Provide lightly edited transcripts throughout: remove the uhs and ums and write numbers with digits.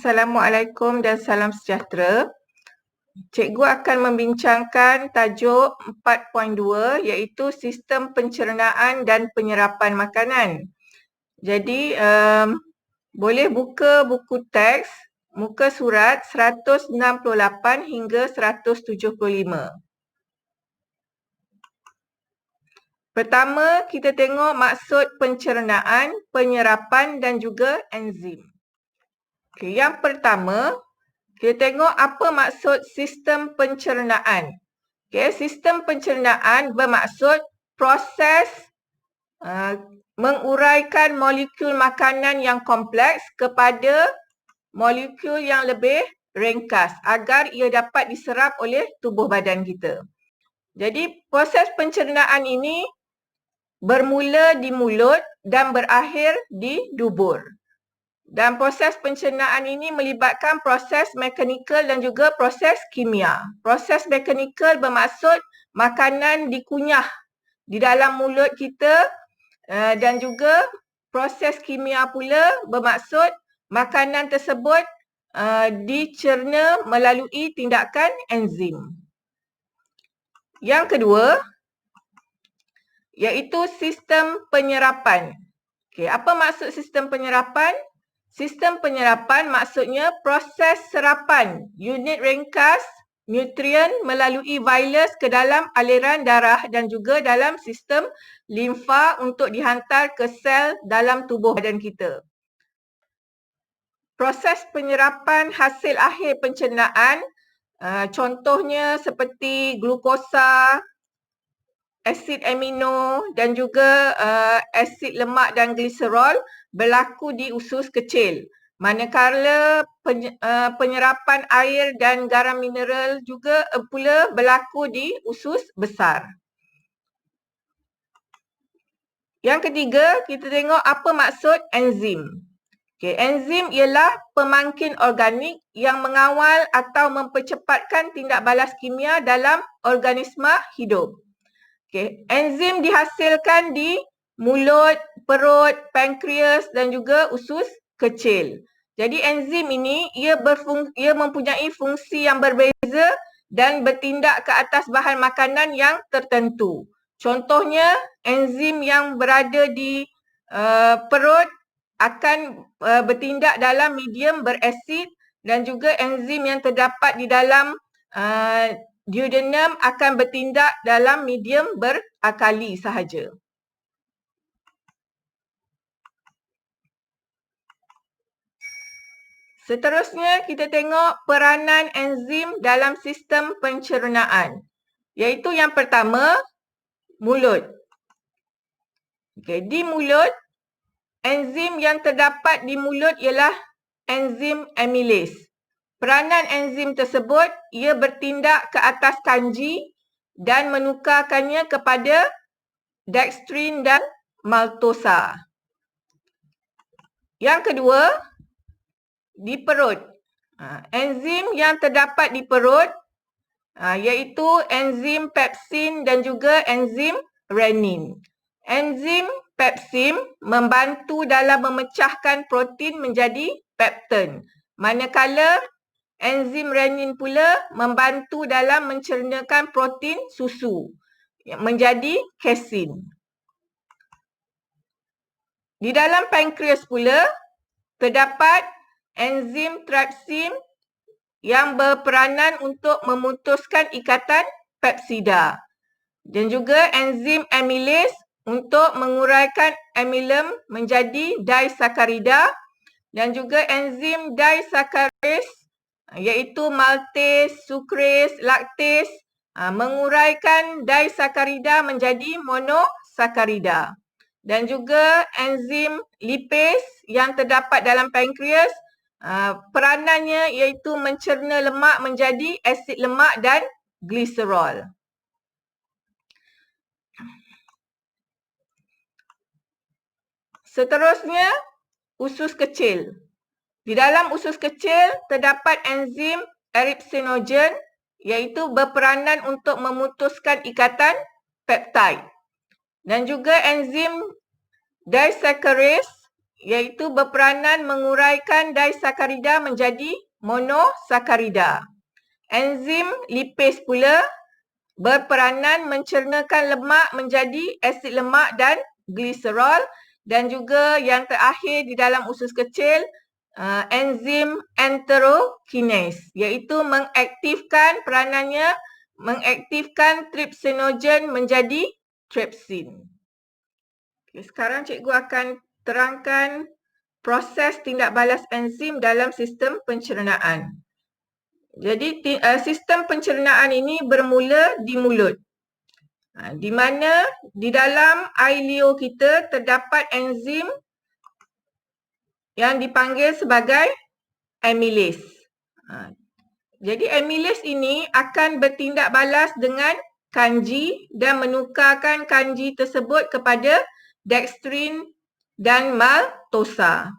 Assalamualaikum dan salam sejahtera. Cikgu akan membincangkan tajuk 4.2 iaitu sistem pencernaan dan penyerapan makanan. Jadi, boleh buka buku teks muka surat 168 hingga 175. Pertama, kita tengok maksud pencernaan, penyerapan dan juga enzim. Okay, yang pertama, kita tengok apa maksud sistem pencernaan. Okay, sistem pencernaan bermaksud proses menguraikan molekul makanan yang kompleks kepada molekul yang lebih ringkas agar ia dapat diserap oleh tubuh badan kita. Jadi, proses pencernaan ini bermula di mulut dan berakhir di dubur. Dan proses pencernaan ini melibatkan proses mekanikal dan juga proses kimia. Proses mekanikal bermaksud makanan dikunyah di dalam mulut kita dan juga proses kimia pula bermaksud makanan tersebut dicerna melalui tindakan enzim. Yang kedua, iaitu sistem penyerapan. Okay, apa maksud sistem penyerapan? Sistem penyerapan maksudnya proses serapan unit ringkas nutrien melalui virus ke dalam aliran darah dan juga dalam sistem limfa untuk dihantar ke sel dalam tubuh badan kita. Proses penyerapan hasil akhir pencernaan, contohnya seperti glukosa, asid amino dan juga asid lemak dan gliserol berlaku di usus kecil. Manakala penyerapan air dan garam mineral juga pula berlaku di usus besar. Yang ketiga, kita tengok apa maksud enzim. Okay, enzim ialah pemangkin organik yang mengawal atau mempercepatkan tindak balas kimia dalam organisma hidup. Okay, enzim dihasilkan di mulut, perut, pankreas dan juga usus kecil. Jadi enzim ini ia mempunyai fungsi yang berbeza dan bertindak ke atas bahan makanan yang tertentu. Contohnya enzim yang berada di perut akan bertindak dalam medium berasid dan juga enzim yang terdapat di dalam duodenum akan bertindak dalam medium berakali sahaja. Seterusnya kita tengok peranan enzim dalam sistem pencernaan. Iaitu yang pertama, mulut. Okay, di mulut, enzim yang terdapat di mulut ialah enzim amylase. Peranan enzim tersebut, ia bertindak ke atas kanji dan menukarkannya kepada dextrin dan maltosa. Yang kedua, di perut. Enzim yang terdapat di perut iaitu enzim pepsin dan juga enzim renin. Enzim pepsin membantu dalam memecahkan protein menjadi peptin. Manakala enzim renin pula membantu dalam mencernakan protein susu menjadi casein. Di dalam pankreas pula terdapat enzim trypsin yang berperanan untuk memutuskan ikatan pepsida dan juga enzim amylase untuk menguraikan amylum menjadi disakarida dan juga enzim disaccharase iaitu maltase, sucrase, laktase menguraikan disakarida menjadi monosakarida. Dan juga enzim lipase yang terdapat dalam pankreas, peranannya iaitu mencerna lemak menjadi asid lemak dan gliserol. Seterusnya, usus kecil. Di dalam usus kecil terdapat enzim erythrogen iaitu berperanan untuk memutuskan ikatan peptide. Dan juga enzim disaccharase iaitu berperanan menguraikan disakarida menjadi monosakarida. Enzim lipase pula berperanan mencernakan lemak menjadi asid lemak dan gliserol, dan juga yang terakhir di dalam usus kecil enzim enterokinase, iaitu mengaktifkan trypsinogen menjadi trypsin. Okay, sekarang cikgu akan terangkan proses tindak balas enzim dalam sistem pencernaan. Jadi sistem pencernaan ini bermula di mulut. Di mana di dalam air liur kita terdapat enzim yang dipanggil sebagai amylase. Jadi amylase ini akan bertindak balas dengan kanji dan menukarkan kanji tersebut kepada dextrin dan maltosa.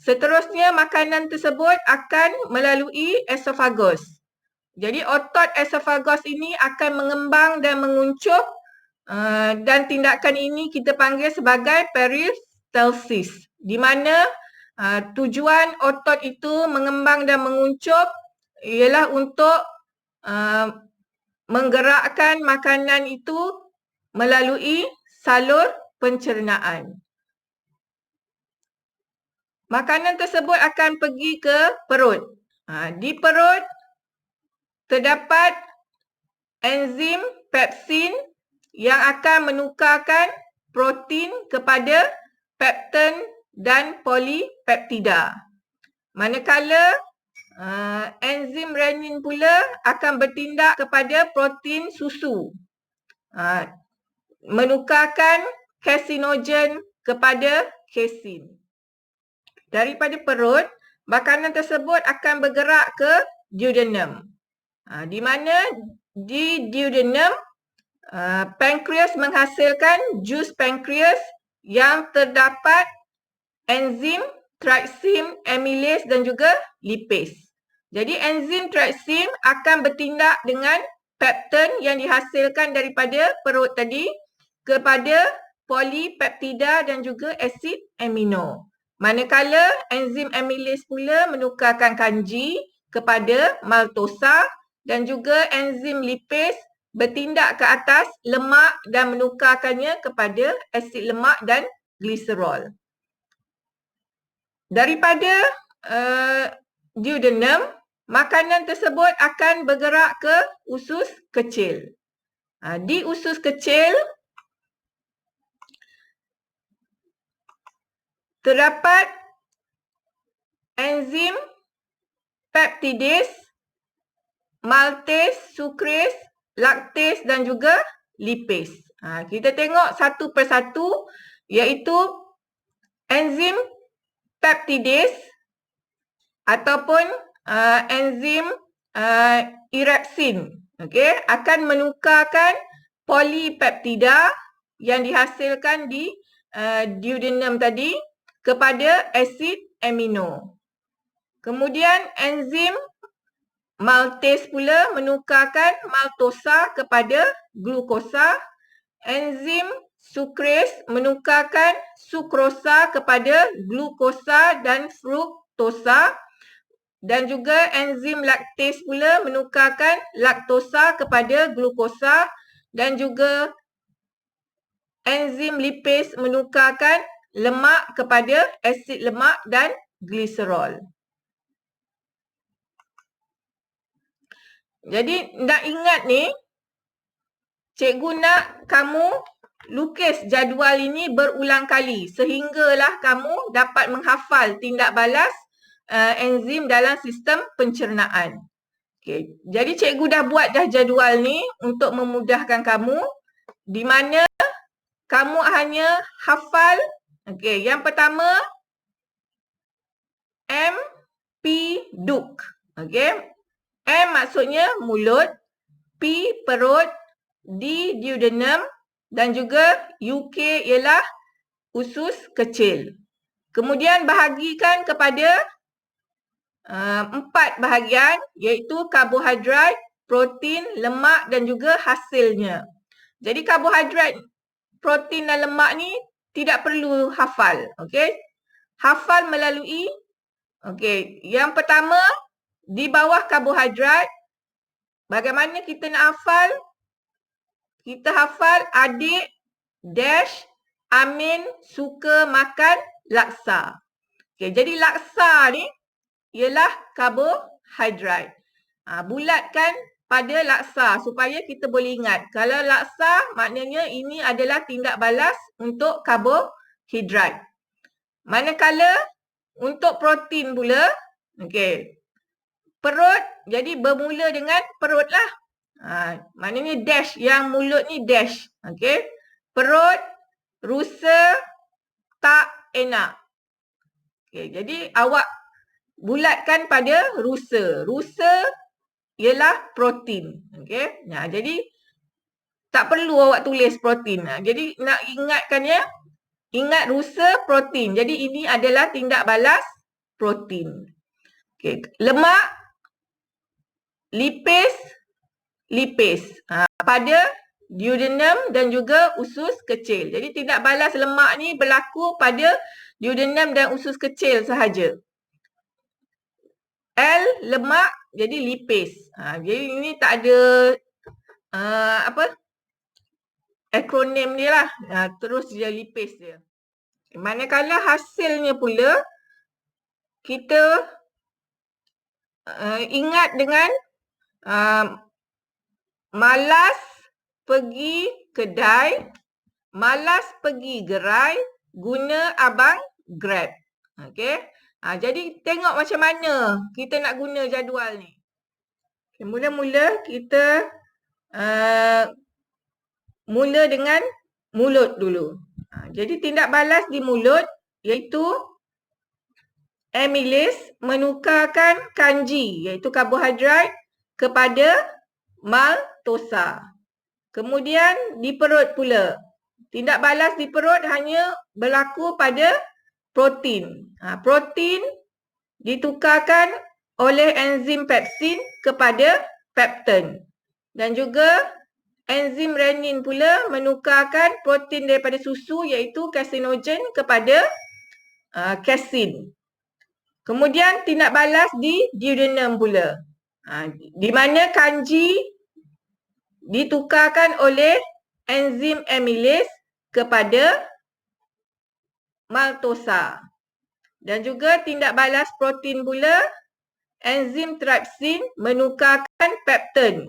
Seterusnya makanan tersebut akan melalui esofagus. Jadi otot esofagus ini akan mengembang dan menguncup dan tindakan ini kita panggil sebagai peristalsis, di mana tujuan otot itu mengembang dan menguncup ialah untuk menggerakkan makanan itu melalui salur pencernaan. Makanan tersebut akan pergi ke perut. Di perut terdapat enzim pepsin yang akan menukarkan protein kepada peptin dan polipeptida. Manakala enzim renin pula akan bertindak kepada protein susu, menukarkan kasinogen kepada kesin. Daripada perut, makanan tersebut akan bergerak ke duodenum. Di mana di duodenum, pankreas menghasilkan jus pankreas yang terdapat enzim trypsin amylase dan juga lipase. Jadi enzim trypsin akan bertindak dengan peptin yang dihasilkan daripada perut tadi kepada polipeptida dan juga asid amino. Manakala enzim amylase pula menukarkan kanji kepada maltosa dan juga enzim lipase bertindak ke atas lemak dan menukarkannya kepada asid lemak dan gliserol. Daripada duodenum, makanan tersebut akan bergerak ke usus kecil. Di usus kecil terdapat enzim peptidase, maltase, sucrase, laktase dan juga lipase. Kita tengok satu persatu, iaitu enzim peptidase ataupun enzim erepsin, akan menukarkan polipeptida yang dihasilkan di duodenum tadi kepada asid amino. Kemudian enzim maltase pula menukarkan maltosa kepada glukosa. Enzim sucrase menukarkan sukrosa kepada glukosa dan fruktosa. Dan juga enzim laktase pula menukarkan laktosa kepada glukosa. Dan juga enzim lipase menukarkan lemak kepada asid lemak dan gliserol. Jadi nak ingat ni, cikgu nak kamu lukis jadual ini berulang kali sehinggalah kamu dapat menghafal tindak balas enzim dalam sistem pencernaan. Okay. Jadi cikgu dah buat dah jadual ni untuk memudahkan kamu, di mana kamu hanya hafal. Okay. Yang pertama M, P, duk. Okay. M maksudnya mulut, P perut, D duodenum dan juga UK ialah usus kecil. Kemudian bahagikan kepada 4 bahagian, iaitu karbohidrat, protein, lemak dan juga hasilnya. Jadi karbohidrat, protein dan lemak ni tidak perlu hafal. Okay? hafal melalui, okey, yang pertama di bawah karbohidrat, bagaimana kita nak hafal? Kita hafal adik dash Amin suka makan laksa. Okey, jadi laksa ni ialah karbohidrat. Bulatkan pada laksa supaya kita boleh ingat. Kalau laksa maknanya ini adalah tindak balas untuk karbohidrat. Manakala untuk protein pula, okey, perut, jadi bermula dengan perut lah. Maknanya dash, yang mulut ni dash. Okey, perut, rusa, tak enak. Okey, jadi awak bulatkan pada rusa. Rusa ialah protein. Okey. Jadi tak perlu awak tulis protein. Jadi nak ingatkannya, ingat rusa protein. Jadi ini adalah tindak balas protein. Okey. Lemak, lipis, pada duodenum dan juga usus kecil. Jadi tindak balas lemak ni berlaku pada duodenum dan usus kecil sahaja. L, lemak, jadi lipis. Jadi ini tak ada akronim dia lah. Terus dia lipis dia. Manakala hasilnya pula, kita ingat dengan malas pergi kedai, malas pergi gerai, guna abang Grab. Okey. Jadi tengok macam mana kita nak guna jadual ni. Okay, mula-mula kita mula dengan mulut dulu. Jadi tindak balas di mulut iaitu amylase menukarkan kanji iaitu karbohidrat kepada maltosa. Kemudian di perut pula. Tindak balas di perut hanya berlaku pada protein. Protein ditukarkan oleh enzim pepsin kepada peptin. Dan juga enzim renin pula menukarkan protein daripada susu iaitu kasinogen kepada kasin. Kemudian tindak balas di duodenum pula. Di mana kanji ditukarkan oleh enzim amylase kepada maltosa. Dan juga tindak balas protein pula, enzim trypsin menukarkan peptin.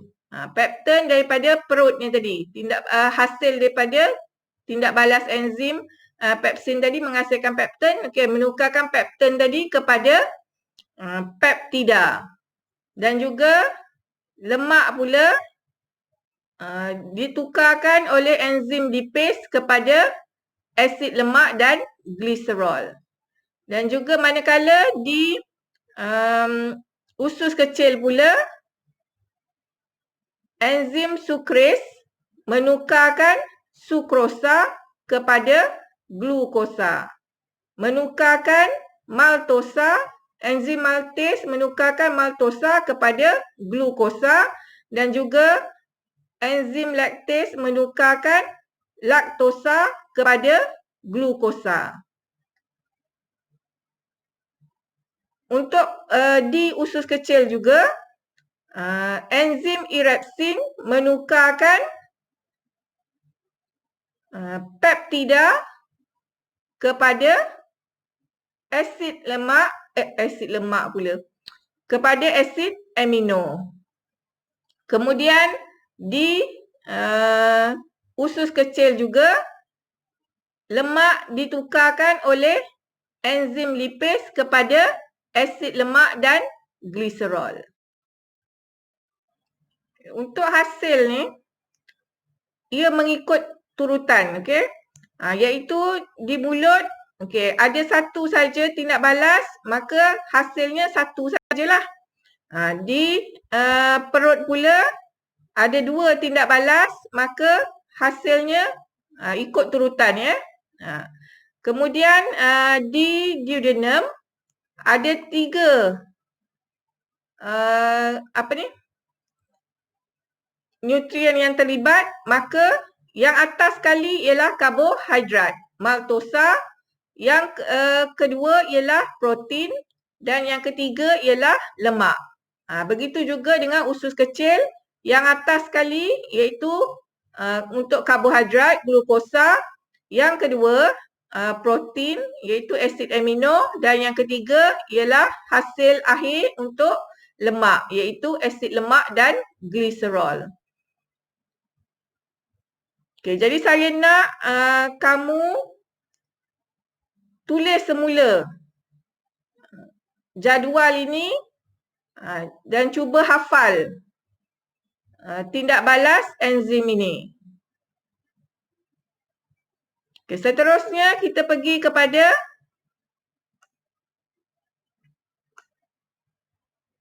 Peptin daripada perut ni tadi. Hasil daripada tindak balas enzim pepsin tadi menghasilkan peptin. Okey, menukarkan peptin tadi kepada peptida. Dan juga lemak pula ditukarkan oleh enzim lipase kepada asid lemak dan gliserol. Dan juga manakala di usus kecil pula, enzim sukrase menukarkan sukrosa kepada glukosa. Menukarkan maltosa, enzim maltase menukarkan maltosa kepada glukosa. Dan juga enzim laktase menukarkan laktosa kepada glukosa. Untuk di usus kecil juga, enzim erepsin menukarkan peptida kepada asid lemak pula, kepada asid amino. Kemudian di usus kecil juga, lemak ditukarkan oleh enzim lipase kepada asid lemak dan gliserol. Untuk hasil ni, ia mengikut turutan, okey. Iaitu di mulut, okey, ada satu saja tindak balas, maka hasilnya satu sajalah. Di perut pula ada dua tindak balas, maka hasilnya ikut turutan ya. Kemudian di duodenum ada tiga nutrien yang terlibat, maka yang atas sekali ialah karbohidrat, maltosa, Yang kedua ialah protein dan yang ketiga ialah lemak. Begitu juga dengan usus kecil. Yang atas sekali iaitu untuk karbohidrat, glukosa. Yang kedua protein iaitu asid amino dan yang ketiga ialah hasil akhir untuk lemak iaitu asid lemak dan gliserol. Okey, jadi saya nak kamu tulis semula jadual ini dan cuba hafal tindak balas enzim ini. Okay, seterusnya kita pergi kepada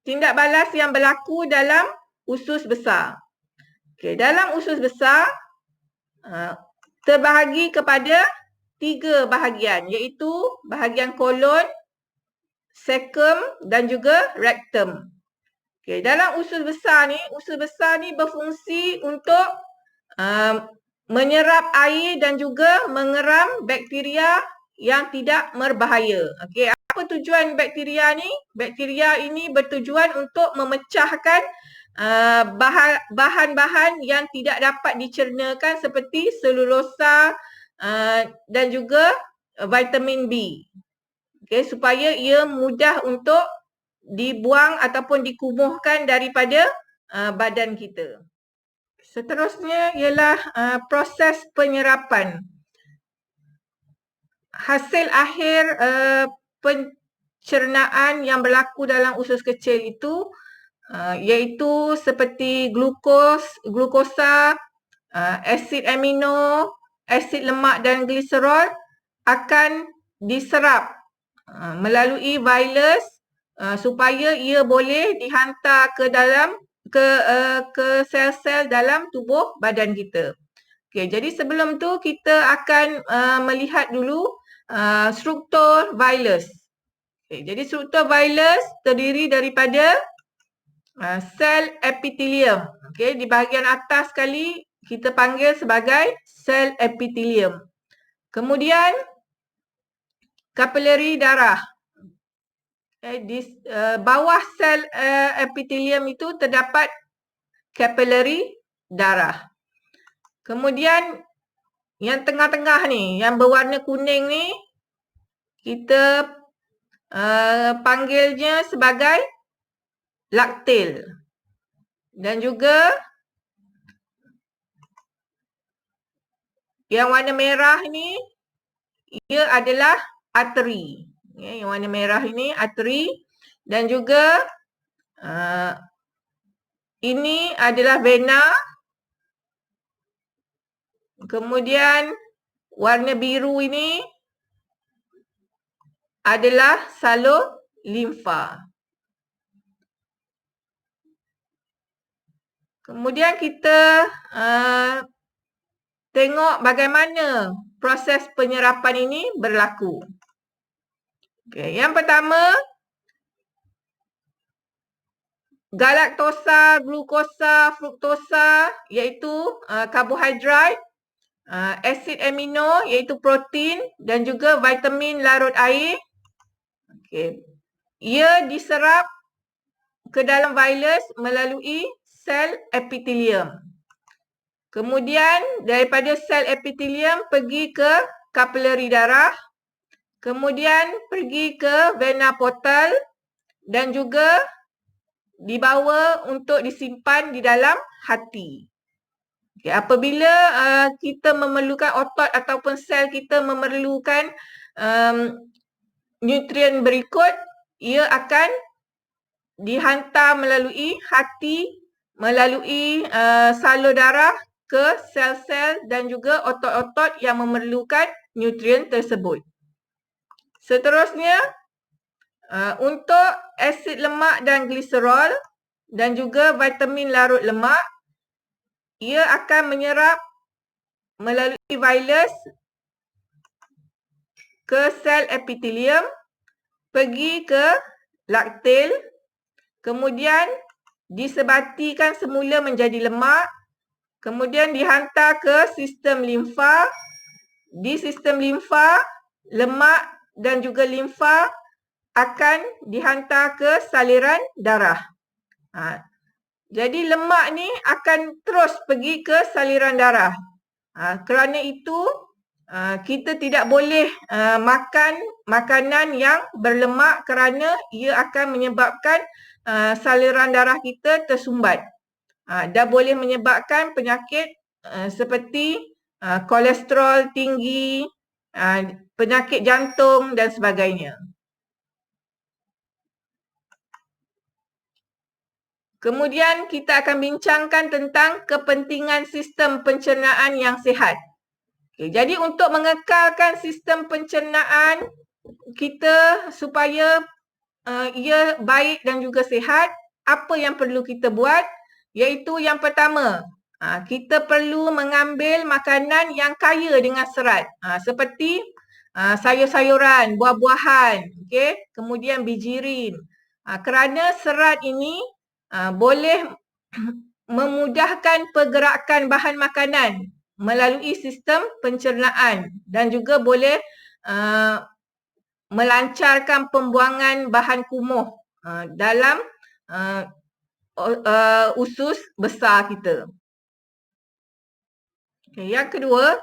tindak balas yang berlaku dalam usus besar. Okay, dalam usus besar terbahagi kepada 3 bahagian iaitu bahagian kolon, cecum dan juga rectum. Okay, dalam usus besar ni berfungsi untuk menyerap air dan juga mengeram bakteria yang tidak berbahaya. Okey, apa tujuan bakteria ni? Bakteria ini bertujuan untuk memecahkan bahan-bahan yang tidak dapat dicernakan seperti selulosa dan juga vitamin B. Okey, supaya ia mudah untuk dibuang ataupun dikumuhkan daripada badan kita. Seterusnya ialah proses penyerapan. Hasil akhir pencernaan yang berlaku dalam usus kecil itu iaitu seperti glukosa, asid amino, asid lemak dan gliserol akan diserap melalui virus supaya ia boleh dihantar ke dalam ke sel-sel dalam tubuh badan kita. Okey, jadi sebelum tu kita akan melihat dulu struktur virus. Okay, jadi struktur virus terdiri daripada sel epitelium. Okey, di bahagian atas sekali kita panggil sebagai sel epitelium. Kemudian kapilari darah. Di bawah sel epitelium itu terdapat kapilari darah. Kemudian yang tengah-tengah ni, yang berwarna kuning ni, kita panggilnya sebagai laktil. Dan juga yang warna merah ni, ia adalah arteri. Okay, yang warna merah ini arteri dan juga ini adalah vena. Kemudian warna biru ini adalah salur limfa. Kemudian kita tengok bagaimana proses penyerapan ini berlaku. Okay, yang pertama, galaktosa, glukosa, fruktosa iaitu karbohidrat, asid amino iaitu protein dan juga vitamin larut air. Okay. Ia diserap ke dalam virus melalui sel epitelium. Kemudian daripada sel epitelium pergi ke kapilari darah. Kemudian pergi ke vena portal dan juga dibawa untuk disimpan di dalam hati. Okay, apabila kita memerlukan otot ataupun sel kita memerlukan nutrien berikut, ia akan dihantar melalui hati, melalui salur darah ke sel-sel dan juga otot-otot yang memerlukan nutrien tersebut. Seterusnya, untuk asid lemak dan gliserol dan juga vitamin larut lemak, ia akan menyerap melalui virus ke sel epitelium, pergi ke laktil, kemudian disebatikan semula menjadi lemak, kemudian dihantar ke sistem limfa. Di sistem limfa, lemak dan juga limfa akan dihantar ke saliran darah. Jadi lemak ni akan terus pergi ke saliran darah. Kerana itu kita tidak boleh makan makanan yang berlemak kerana ia akan menyebabkan saliran darah kita tersumbat. Dan boleh menyebabkan penyakit seperti kolesterol tinggi, penyakit jantung dan sebagainya. Kemudian kita akan bincangkan tentang kepentingan sistem pencernaan yang sihat. Jadi untuk mengekalkan sistem pencernaan kita supaya ia baik dan juga sihat, apa yang perlu kita buat? Iaitu yang pertama, kita perlu mengambil makanan yang kaya dengan serat. Seperti sayur-sayuran, buah-buahan, kemudian bijirin. Kerana serat ini boleh memudahkan pergerakan bahan makanan melalui sistem pencernaan dan juga boleh melancarkan pembuangan bahan kumuh dalam usus besar kita. Yang kedua,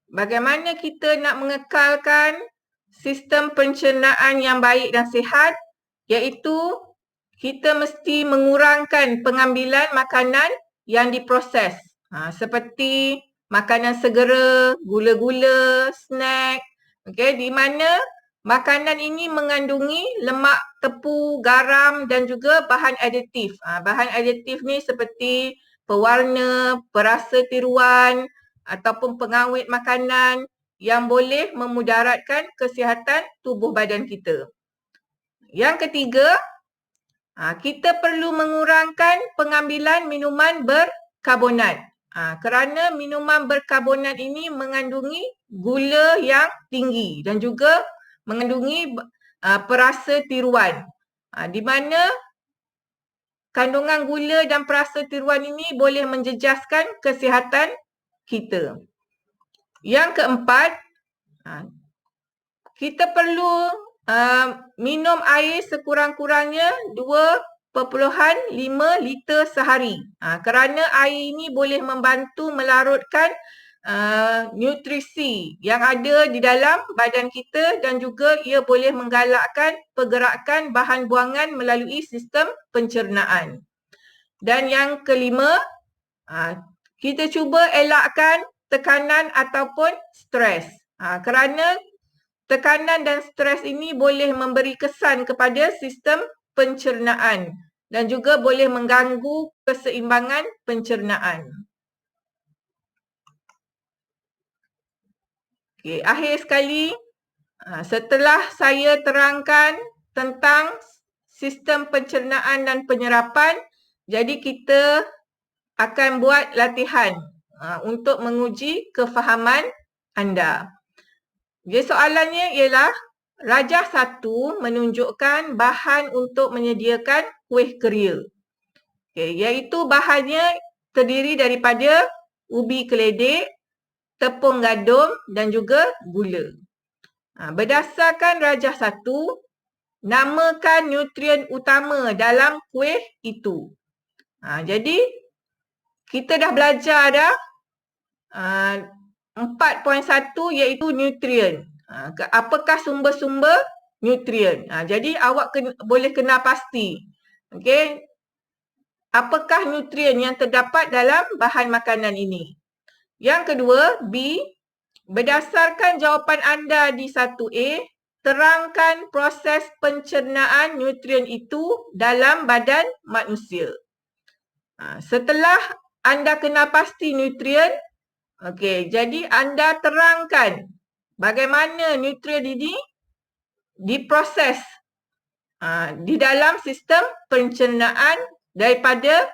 bagaimana kita nak mengekalkan sistem pencernaan yang baik dan sihat, iaitu kita mesti mengurangkan pengambilan makanan yang diproses. Seperti makanan segera, gula-gula, snack. Di mana makanan ini mengandungi lemak, tepung, garam dan juga bahan aditif. Bahan aditif ni seperti pewarna, perasa tiruan ataupun pengawet makanan yang boleh memudaratkan kesihatan tubuh badan kita. Yang ketiga, kita perlu mengurangkan pengambilan minuman berkarbonat. Kerana minuman berkarbonat ini mengandungi gula yang tinggi dan juga mengandungi perasa tiruan. Di mana kandungan gula dan perasa tiruan ini boleh menjejaskan kesihatan kita. Yang keempat, kita perlu minum air sekurang-kurangnya 2.5 liter sehari. Kerana air ini boleh membantu melarutkan nutrisi yang ada di dalam badan kita dan juga ia boleh menggalakkan pergerakan bahan buangan melalui sistem pencernaan. Dan yang kelima, kita cuba elakkan tekanan ataupun stres. Kerana tekanan dan stres ini boleh memberi kesan kepada sistem pencernaan dan juga boleh mengganggu keseimbangan pencernaan. Akhir sekali, setelah saya terangkan tentang sistem pencernaan dan penyerapan, jadi kita akan buat latihan untuk menguji kefahaman anda. Jadi soalannya ialah, rajah 1 menunjukkan bahan untuk menyediakan kuih keria. Iaitu bahannya terdiri daripada ubi keledek, tepung gandum dan juga gula. Berdasarkan rajah 1, namakan nutrien utama dalam kuih itu. Jadi kita dah belajar dah 4.1 iaitu nutrien. Apakah sumber-sumber nutrien? Jadi awak boleh kenal pasti. Apakah nutrien yang terdapat dalam bahan makanan ini? Yang kedua, B. Berdasarkan jawapan anda di 1A, terangkan proses pencernaan nutrien itu dalam badan manusia. Setelah anda kenal pasti nutrien, jadi anda terangkan bagaimana nutrien ini diproses di dalam sistem pencernaan daripada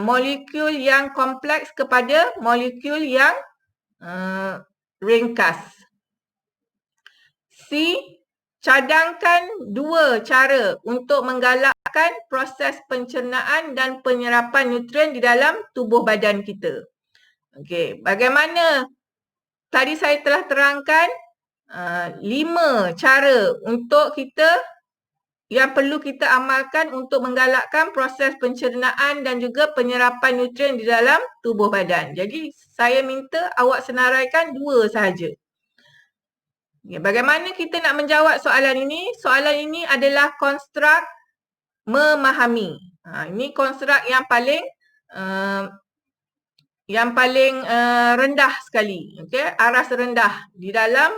molekul yang kompleks kepada molekul yang ringkas. C. Cadangkan 2 cara untuk menggalakkan proses pencernaan dan penyerapan nutrien di dalam tubuh badan kita. Bagaimana tadi saya telah terangkan 5 cara untuk yang perlu kita amalkan untuk menggalakkan proses pencernaan dan juga penyerapan nutrien di dalam tubuh badan. Jadi saya minta awak senaraikan 2 sahaja. Bagaimana kita nak menjawab soalan ini? Soalan ini adalah konstruk memahami. Ini konstruk yang paling rendah sekali. Okay? Aras rendah di dalam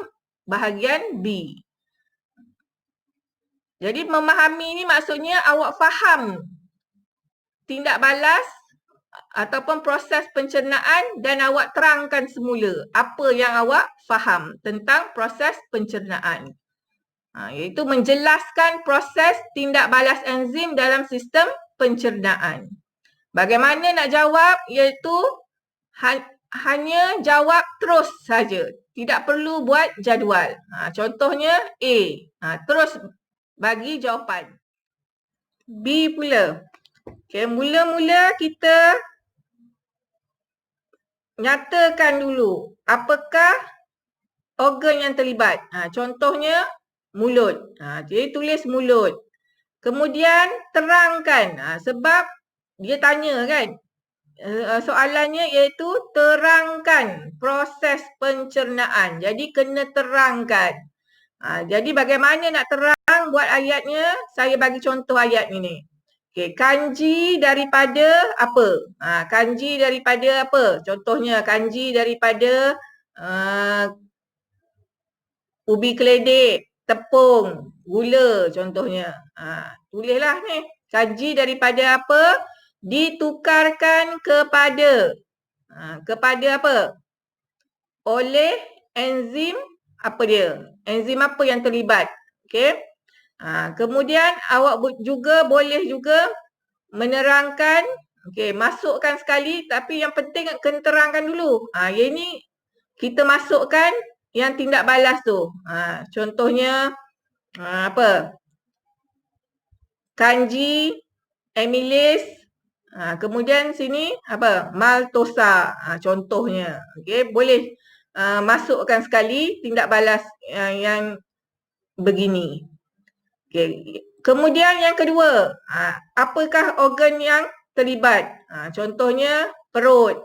bahagian B. Jadi memahami ini maksudnya awak faham tindak balas ataupun proses pencernaan dan awak terangkan semula apa yang awak faham tentang proses pencernaan. Iaitu menjelaskan proses tindak balas enzim dalam sistem pencernaan. Bagaimana nak jawab? Iaitu hanya jawab terus saja. Tidak perlu buat jadual. Contohnya A. Terus bagi jawapan. B pula. Okay, mula-mula kita nyatakan dulu apakah organ yang terlibat. Contohnya mulut. Jadi tulis mulut. Kemudian terangkan. Sebab dia tanya kan. Soalannya iaitu terangkan proses pencernaan. Jadi kena terangkan. Jadi bagaimana nak terang buat ayatnya? Saya bagi contoh ayat ini. Okay, kanji daripada apa? Kanji daripada apa? Contohnya kanji daripada ubi keledek, tepung, gula contohnya. Tulislah ni. Kanji daripada apa? Ditukarkan kepada. Kepada apa? Oleh enzim apa dia? Enzim apa yang terlibat? Okey. Kemudian awak juga boleh juga menerangkan, okey, masukkan sekali tapi yang penting kena terangkan dulu. Yang ini kita masukkan yang tindak balas tu. Contohnya apa? Kanji, amylase, kemudian sini apa? Maltosa, contohnya. Okey, boleh masukkan sekali tindak balas yang begini. Okay. Kemudian yang kedua, apakah organ yang terlibat? Contohnya perut.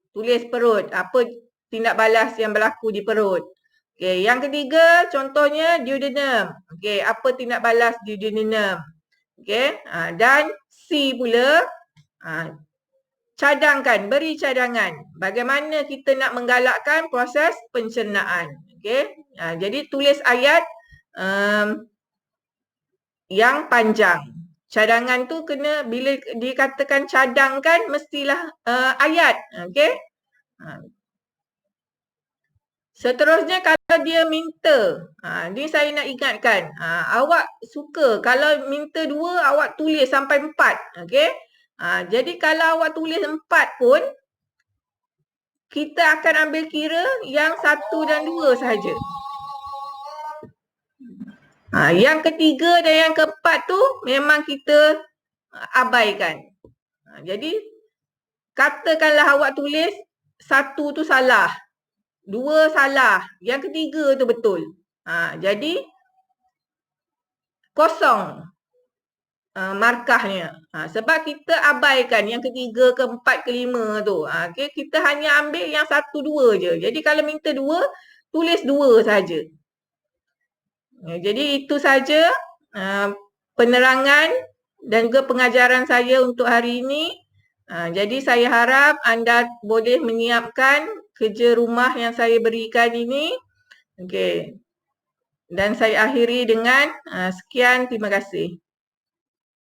Tulis perut. Apa tindak balas yang berlaku di perut? Okay. Yang ketiga, contohnya duodenum. Okay. Apa tindak balas di duodenum? Okay. Dan C pula, cadangkan, beri cadangan. Bagaimana kita nak menggalakkan proses pencernaan. Okay. Jadi tulis ayat yang panjang. Cadangan tu kena bila dikatakan cadangkan mestilah ayat. Okay. Seterusnya kalau dia minta. Ni saya nak ingatkan. Awak suka kalau minta 2 awak tulis sampai 4. Okay. Jadi kalau awak tulis 4 pun kita akan ambil kira yang 1 dan 2 sahaja. Yang ketiga dan yang keempat tu memang kita abaikan. Jadi katakanlah awak tulis 1 tu salah, 2 salah, yang ketiga tu betul. Jadi kosong markahnya. Sebab kita abaikan yang ketiga, keempat, kelima tu. Okay, kita hanya ambil yang 1, 2 je. Jadi kalau minta 2, tulis 2 saja. Jadi itu saja penerangan dan juga pengajaran saya untuk hari ini. Jadi saya harap anda boleh menyiapkan kerja rumah yang saya berikan ini. Okey. Dan saya akhiri dengan sekian, terima kasih.